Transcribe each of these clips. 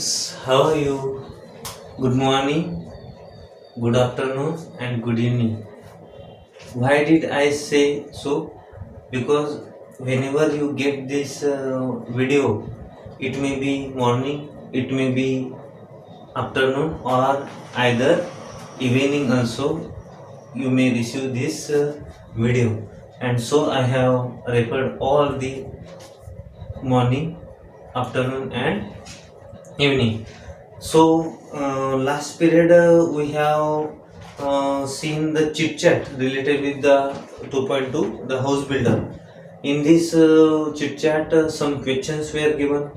friends, how are you? Good morning, good afternoon, and good evening. Why did I say so? Because whenever you get this video, it may be morning, it may be afternoon, or either evening also, you may receive this video. And so I have referred all the morning, afternoon, and evening. So last period we have seen the chit chat related with the 2.2, the house builder. In this chit chat, some questions were given,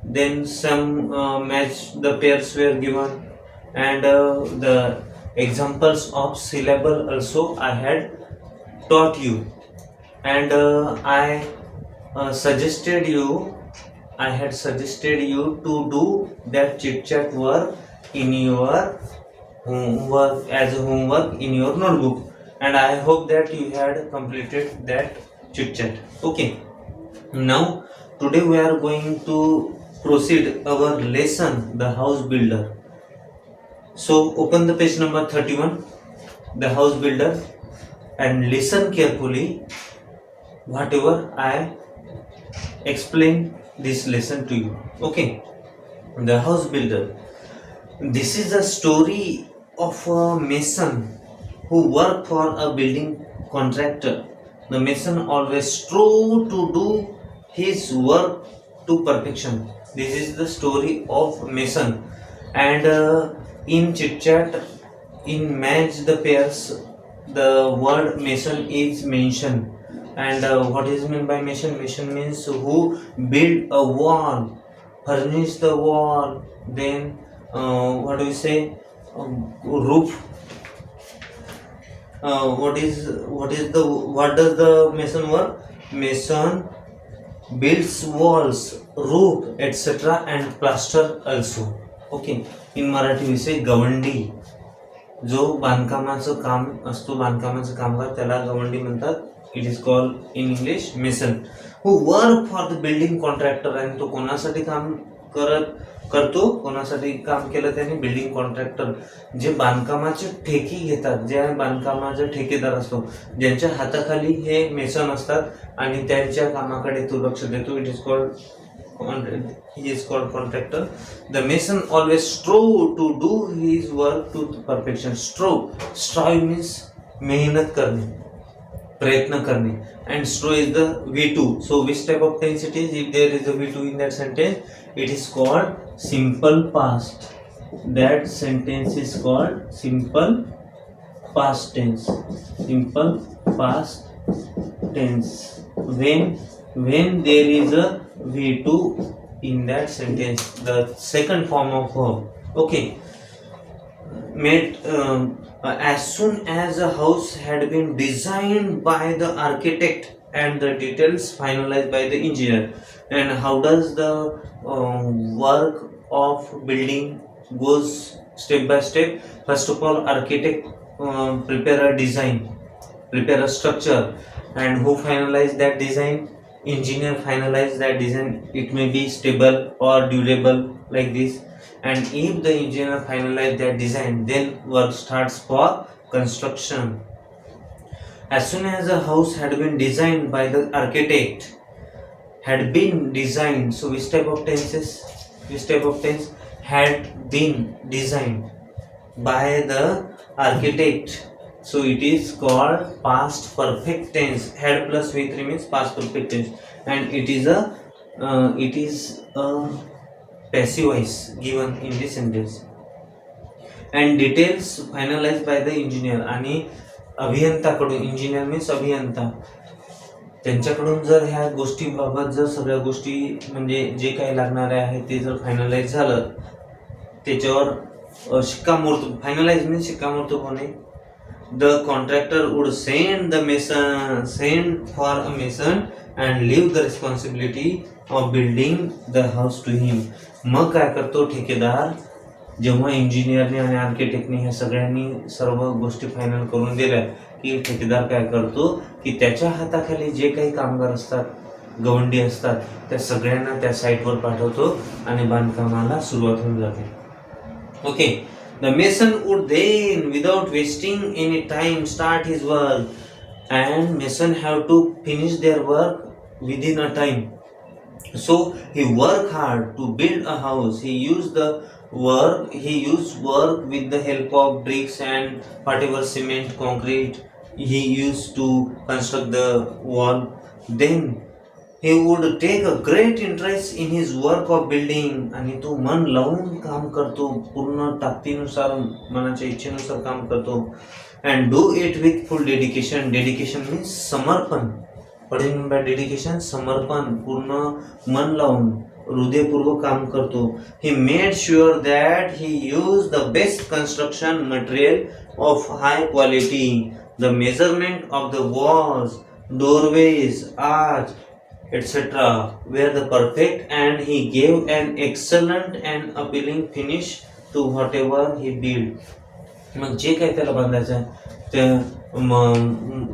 then some match the pairs were given, and the examples of syllable also I had taught you, and I had suggested you to do that chit chat work in your homework as a homework in your notebook, and I hope that you had completed that chit chat. Okay, now today we are going to proceed our lesson, the house builder. So open the page number 31, the house builder, and listen carefully whatever I explain this lesson to you. Okay, the house builder. This is a story of a mason who worked for a building contractor. The mason always strove to do his work to perfection. This is the story of mason, and in chit chat, in match the pairs, the word mason is mentioned. And what is meant by mason? Mason means who build a wall, furnish the wall, then what do we say? Roof. What does the mason work? Mason builds walls, roof, etc. and plaster also. Okay. In Marathi we say गवंडी. जो बांधकामाचं काम असतो, बांधकामाचं कामगार, त्याला गवंडी म्हणतात. It is called in English mason, who work for the building contractor. आणि तो कोणासाठी काम करतो, कोणासाठी काम केलं त्याने? बिल्डिंग कॉन्ट्रॅक्टर, जे बांधकामाचे ठेके घेतात, जे बांधकामाचा ठेकेदार असतो, ज्यांच्या हाताखाली हे मेसन असतात आणि त्यांच्या कामाकडे तो लक्ष देतो. It is called he is called contractor. The mason always strove to do his work to perfection. Strive means मेहनत करणे, प्रयत्न करणे, and strive is the V2. So which type of tense it is? If there is a V2 in that sentence, it is called simple past. That sentence is called simple past tense. Simple past tense. When there is a V2 in that sentence, the second form of verb. Okay. As soon as a house had been designed by the architect and the details finalized by the engineer. And how does the work of building goes step by step? First of all, architect prepare a design, prepare a structure, and who finalize that design? Engineer finalize that design. It may be stable or durable like this. And if the engineer finalize that design, then work starts for construction. As soon as a house had been designed by the architect, had been designed. So which type of tenses? Which type of tense? Had been designed by the architect. So it is called past perfect tense. Had plus V3 means past perfect tense, and it is a passive voice given in this sentence. And details finalized by the engineer. आणि अभियंताकडून, engineer means अभियंता, त्यांच्याकडून जर ह्या गोष्टीबाबत जर सगळ्या गोष्टी म्हणजे जे काही लागणारे आहे ते जर फायनलाइज झालं, त्याच्यावर शिक्कामोर्तब, फायनलाइज मीन्स शिक्कामोर्तब होणे. The contractor would send for a mason and leave the responsibility of building the house to him. मग काय करतो ठेकेदार? जेव्हा इंजिनियरने आणि आर्किटेक्टने ह्या सगळ्यांनी सर्व गोष्टी फायनल करून दिल्या की ठेकेदार काय करतो की त्याच्या हाताखाली जे काही कामगार असतात गवंडी असतात त्या सगळ्यांना त्या साईटवर पाठवतो आणि बांधकामाला सुरुवात होऊन जाते. Okay, the mason would then without wasting any time start his work and mason have to finish their work within a time. So he work hard to build a house. He used work with the help of bricks and whatever cement, concrete he used to construct the wall. Then he would take a great interest in his work of building. आणि तो मन लावून काम करतो, पूर्ण ताकदीनुसार मनाच्या इच्छेनुसार काम करतो. And do it with full dedication. Dedication means समर्पण. What do you mean by dedication? समर्पण, पूर्ण मन लावून हृदयपूर्वक काम करतो. He made sure that he used the best construction material of high quality. The measurement of the walls, doorways, arch, etc. were the perfect, and he gave an excellent and appealing finish to whatever he built. मग जे काही त्याला बांधायचं आहे ते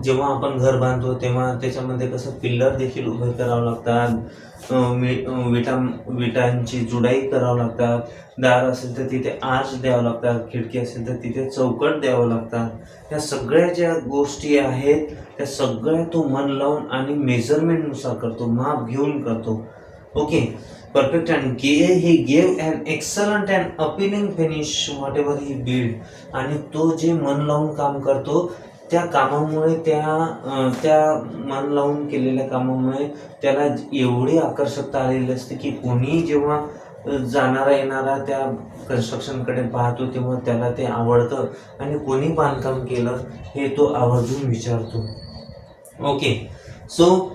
जेव्हा आपण घर बांधतो तेव्हा त्याच्यामध्ये कसं पिल्लर देखील उभे करावं लागतात, विटांची जुडाई करावं लागतात, दार असेल तर तिथे आर्च द्यावं लागतात, खिडकी असेल तर तिथे चौकट द्यावं लागतात. ह्या सगळ्या ज्या गोष्टी आहेत त्या सगळ्या तो मन लावून आणि मेजरमेंटनुसार करतो, माप घेऊन करतो. Okay, perfect, and he gave an excellent and appealing finish whatever he built. आणि तो जे मन लावून काम करतो त्या कामामुळे त्या मन लावून केलेल्या कामामुळे त्याला एवढी आकर्षकता आलेली असते की कोणी जेव्हा जाणारा येणारा त्या कन्स्ट्रक्शनकडे पाहतो तेव्हा त्याला ते आवडतं आणि कोणी बांधकाम केलं हे तो आवर्जून विचारतो. Okay, so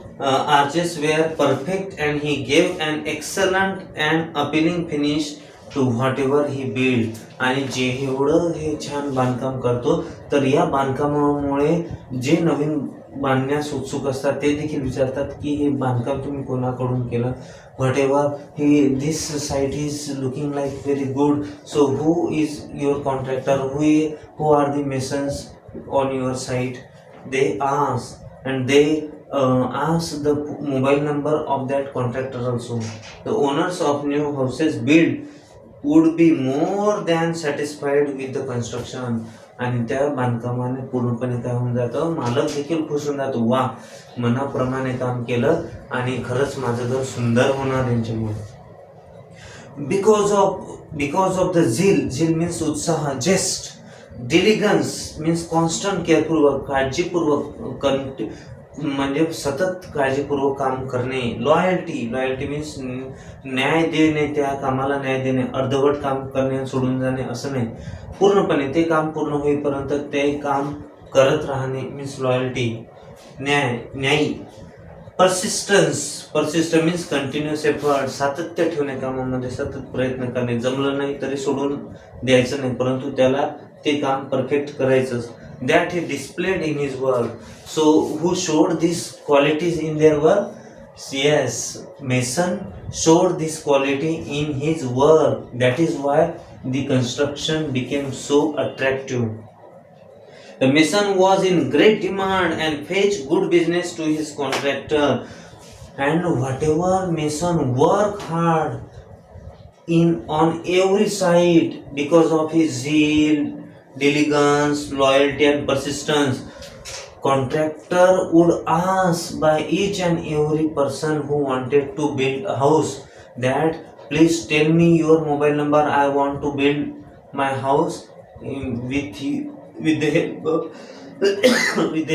arches were perfect and he gave an excellent and appealing finish to whatever he built. आणि जे एवढं हे छान बांधकाम करतो तर या बांधकामामुळे जे नवीन बांधण्यास उत्सुक असतात ते देखील विचारतात की हे बांधकाम तुम्ही कोणाकडून केलं. whatever this site is looking like very good, so who is your contractor, who are the masons on your site, they ask, and they ask the mobile number of that contractor also. The owners of new houses built would be more than satisfied with the construction. आणि त्या बांधकामाने पूर्णपणे काय होऊन जातं, मालक देखील खुश होऊन जातो, वा मनाप्रमाणे काम केलं आणि खरंच माझं घर सुंदर होणार यांच्यामुळे. बिकॉज ऑफ द झील मीन्स उत्साह, जेस्ट, डिलिगन्स मीन्स कॉन्स्टंट केअरपूर्वक, काळजीपूर्वक, म्हणजे सतत काळजीपूर्वक काम करणे. लॉयल्टी मीन्स न्याय देणे, त्या कामाला न्याय देणे, अर्धवट काम करणे, सोडून जाणे असं नाही, पूर्णपणे ते काम पूर्ण होईपर्यंत ते काम करत राहणे मीन्स लॉयल्टी, न्यायी. पर्सिस्टन्स मीन्स कंटिन्युअस एफर्ट, सातत्य ठेवणे कामामध्ये, सतत प्रयत्न करणे, जमलं नाही तरी सोडून द्यायचं नाही परंतु त्याला ते काम परफेक्ट करायचंच. That he displayed in his work. So who showed these qualities in their work? Yes, Mason showed this quality in his work. That is why the construction became so attractive. The mason was in great demand and fetched good business to his contractor. And whatever mason worked hard on every side because of his zeal, diligence, loyalty and persistence, contractor would ask by each and every person who wanted to build a house that please tell me your mobile number, I want to build my house with the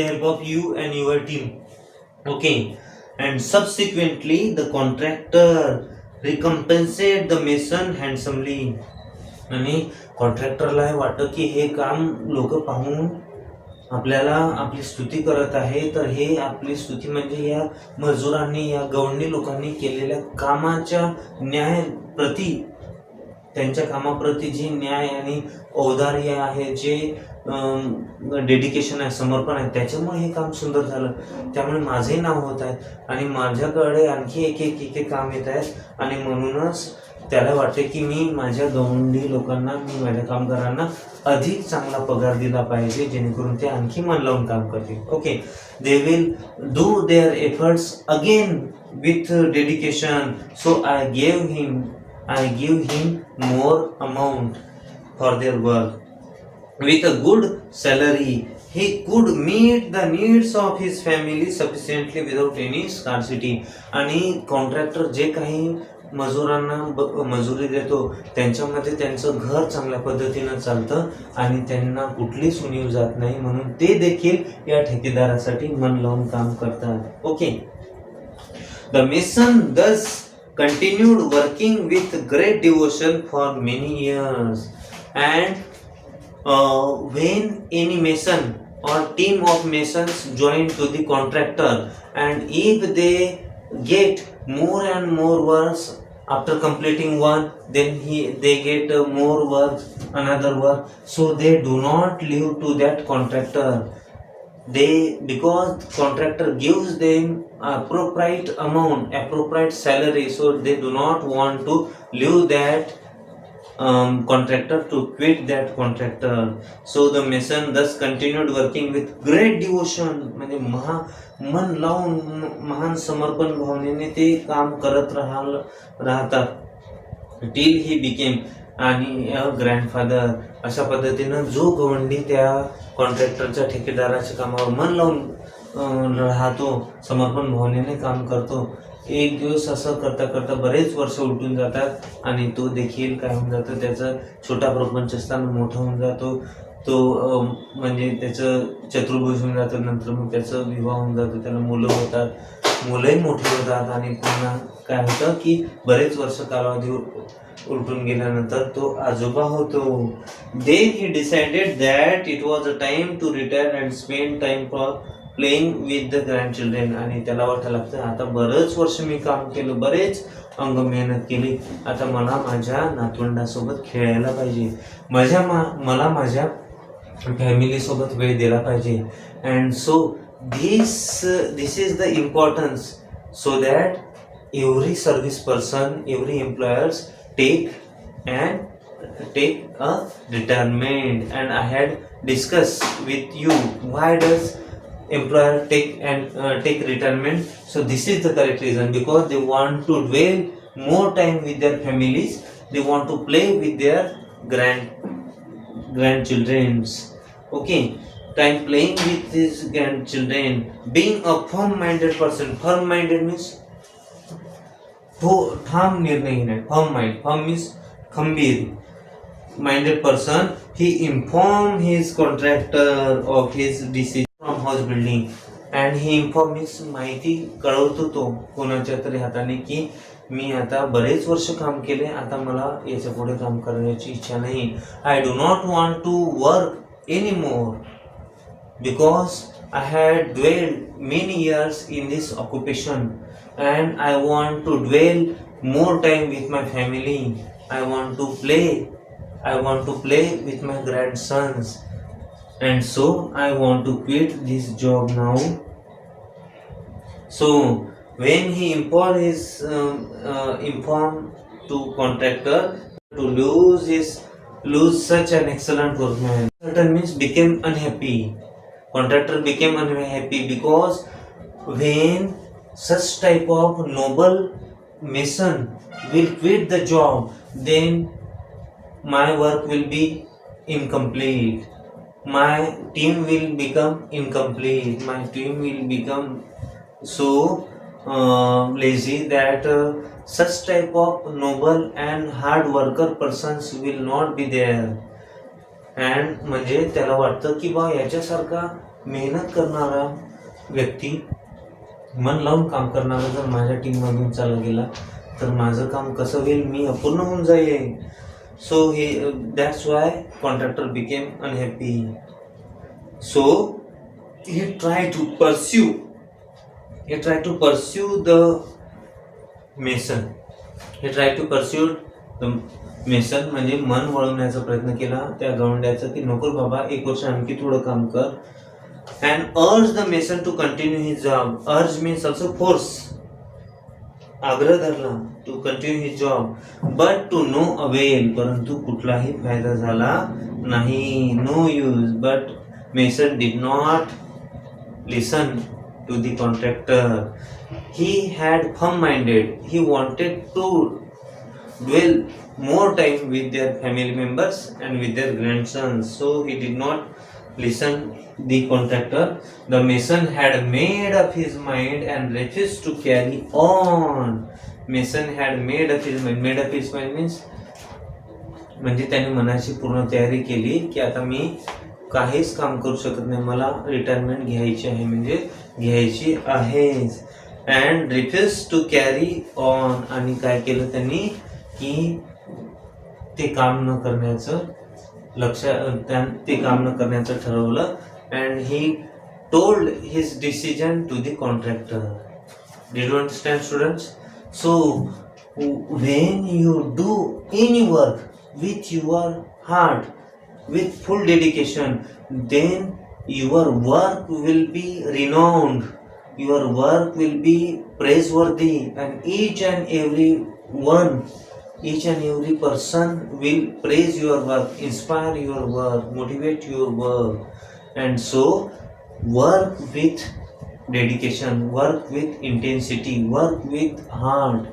help of you and your team. Okay, and subsequently the contractor recompensated the mason handsomely. आणि कॉन्ट्रॅक्टरला वाटतं की हे काम लोक पाहून आपल्याला आपली स्तुती करत आहे, तर हे आपली स्तुती म्हणजे या मजुरांनी, या गवंडी लोकांनी केलेल्या कामाच्या न्यायप्रती, त्यांच्या कामाप्रती जे न्याय आणि औदार्य आहे, जे डेडिकेशन आहे, समर्पण आहे, त्याच्यामुळे हे काम सुंदर झालं. त्यामुळे माझंही नाव होत आहे आणि माझ्याकडे आणखी एक काम येत आहेत आणि म्हणूनच त्याला वाटते की मी माझ्या गवंडी लोकांना, मी माझ्या कामगारांना अधिक चांगला पगार दिला पाहिजे, जेणेकरून ते आणखी मन लावून काम करतील. Okay, they will do there efforts again with dedication. So I give him more amount for their work. With a good salary, he could meet the needs of his family sufficiently without any scarcity. आणि contractor जे काही मजुरांना मजुरी देतो त्यांच्यामध्ये त्यांचं घर चांगल्या पद्धतीनं चालतं आणि त्यांना कुठलीच उणीव जात नाही, म्हणून ते देखील या ठेकेदारासाठी मन लावून काम करतात. Okay, the mason thus continued working with great devotion for many years. And when any mason or team of masons join to the contractor, and if they get more and more works after completing one, then they get more work, another work, so they do not leave to that contractor. Because contractor gives them appropriate amount, appropriate salary, so they do not want to leave that contractor to quit that contractor. So the mason thus continued working with great devotion. म्हणजे मन लावून महान समर्पण भावनेने ते काम करत राहतात. टिल ही बिकेम आणि ग्रँडफादर. अशा पद्धतीनं जो गवंडी त्या कॉन्ट्रॅक्टरच्या ठेकेदाराच्या कामावर मन लावून राहतो, समर्पण भावनेने काम करतो, एक दिवस असं करता करता बरेच वर्ष उलटून जातात आणि तो देखील काय होऊन जातं, त्याचं छोटा प्रपंच असताना मोठा होऊन जातो. तो म्हणजे त्याचं चतुर्भुज होऊन जातं. नंतर मग त्याचं विवाह होऊन जातो, त्याला मुलं होतात, मुलंही मोठी होतात आणि पुन्हा काय होतं की बरेच वर्ष कालावधी उलटून गेल्यानंतर तो आजोबा होतो. Then he decided that it was a time to retire and spend time for playing with the grandchildren. आणि त्याला वाटायला लागतं आता बरंच वर्ष मी काम केलं, बरेच अंग मेहनत केली, आता मला माझ्या नातवंडासोबत खेळायला पाहिजे, मला माझ्या फॅमिलीसोबत वेळ दिला पाहिजे. And so this is the importance, so that every service person, every employers take a retirement. And I had discussed with you why does employer take retirement. So this is the correct reason, because they want to dwell more time with their families, they want to play with their grandchildrens. Okay, time playing with his grandchildren, being a firm minded person. Firm minded means ठाम निर्णय नाही. firm means खंबीर minded person. He informed his contractor of his decision from house building, and he informed means माहिती कळवतो तो कोणाच्या तरी हाताने की मी आता बरेच वर्ष काम केले, आता मला याच्या पुढे काम करण्याची इच्छा नाही. I do not want to work anymore because I had dwelled many years in this occupation and I want to dwell more time with my family. I want to play with my grandsons, and so I want to quit this job now. So when he informed to contractor to lose such an excellent workman, certain means became unhappy. Contractor became unhappy because when such type of noble mason will quit the job, then my work will be incomplete, my team will become incomplete, my team will become so lazy that such type of noble and hard worker persons will not be there. And म्हणजे त्याला वाटतं की बा याच्यासारखा मेहनत करणारा व्यक्ती, मन लावून काम करणारा जर माझ्या टीममधून चालला गेला तर माझं काम कसं होईल, मी अपूर्ण होऊन जाईल. So that's why contractor became unhappy. So he tried to pursue the mason. म्हणजे मन वळवण्याचा प्रयत्न केला त्या गवंड्याचा की नको बाबा, एक वर्ष आणखी थोडं काम कर. And urged the mason to continue his job. Urge means also force. आग्रह धरला to continue his job, but to no avail, परंतु कुठलाही फायदा झाला नाही. No use. But mason did not listen to the contractor. He had firm-minded. He wanted to dwell more time with their family members and with their grandsons. So he did not listen the contractor. The mason had made up his mind and refused to carry on. Mason had made up his mind. Made up his mind means म्हणजे त्याने मनाची पूर्ण तयारी केली की आता मी काहीच काम करू शकत नाही, मला रिटायरमेंट घ्यायची आहे, म्हणजे घ्यायची आहेच. And refuse to carry on. आणि काय केलं त्यांनी की ते काम न करण्याचं ते काम न करण्याचं ठरवलं. And he told his decision to the contractor. Did you understand students? So when you do any work with your heart, with full dedication, then your work will be renowned, your work will be praiseworthy, and each and every person will praise your work, inspire your work, motivate your work. And so work with dedication, work with intensity, work with heart.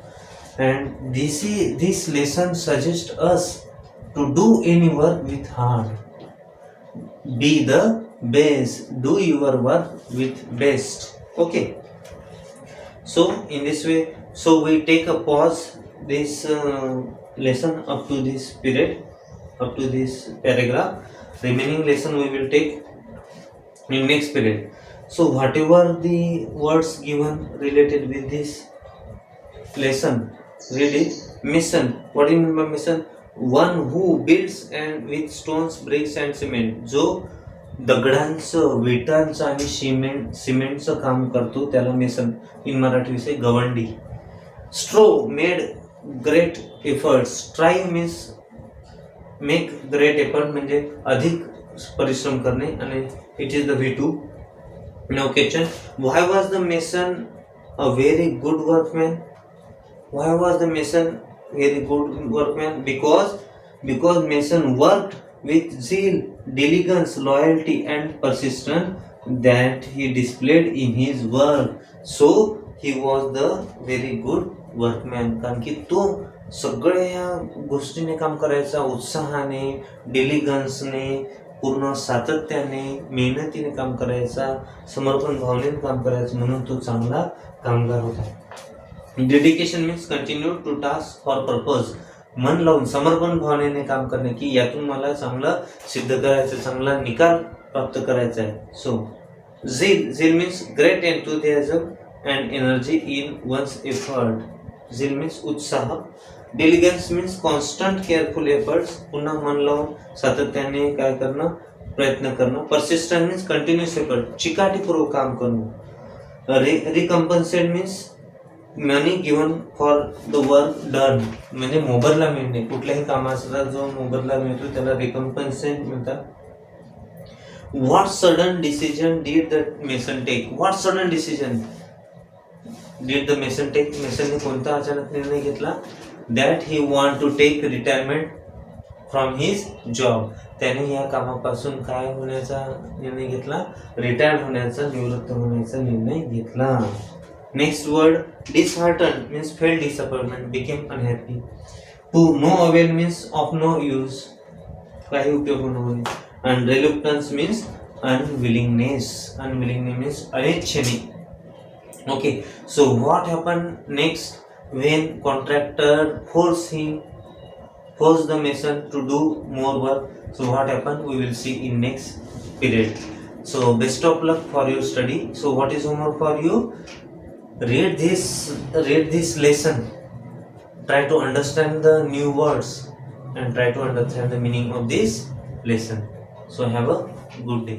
And this lesson suggests us to do any work with heart. Be the best. Do your work with best. Okay. So in this way, so we take a pause this lesson up to this period, up to this paragraph. Remaining lesson we will take in next period. So whatever the words given related with this lesson, read it. Mason. What do you mean by mason? One who builds and with stones, bricks and cement. जो दगडांचं, विटांचं आणि सिमेंटचं काम करतो त्याला mason. इन मराठी विषय गवंडी. Strove made great efforts. Try means make great effort म्हणजे अधिक परिश्रम करणे, आणि it is the V2. Now question, why was the mason a very good workman? Why was the mason very good workman? Because mason worked with zeal, diligence, loyalty and persistence that he displayed in his work. So he was the very good workman. कारण की तो सगळ्या गोष्टीने काम करायचा, उत्साहाने, डिलिगन्सने, पूर्ण सातत्याने, मेहनतीने काम करायचा, समर्पण भावनेने काम करायचं, म्हणून तो चांगला कामगार होता. Dedication means continue to task for purpose. मन लावून समर्पण भावनेने काम करणे की यातून मला चांगलं सिद्ध करायचं, चांगला निकाल प्राप्त करायचा आहे. So zeal means great enthusiasm and energy in one's effort. Zeal means उत्साह. Diligence means constant careful efforts. पुन्हा मन लावून सातत्याने काय करणं, प्रयत्न करणं. पर्सिस्टंट मीन्स कंटिन्युअस एफर्ट, चिकाटीपूर्वक काम करणं. Recompense means money given for the work done, म्हणजे मोबदला मिळणे. कुठल्याही कामाचा जो मोबदला मिळतो त्याला रिकम्पन्सेट म्हणतात. What sudden decision did the mason take? What sudden decision did the mason take? मेसनने कोणता अचानक निर्णय घेतला? That he want to take retirement from his job. त्याने या कामापासून काय होण्याचा निर्णय घेतला? रिटायर्ड होण्याचा, निवृत्त होण्याचा निर्णय घेतला. Next word, disheartened means felt disappointment, became unhappy. To no avail means of no use, काही उपयोग होणे. And reluctance means unwillingness. Unwillingness means अनिच्छेने. Okay, so what happened next when contractor forced the mason to do more work? So what happened we will see in next period. So best of luck for your study. So what is homework for you? Read this lesson, try to understand the new words and try to understand the meaning of this lesson. So have a good day.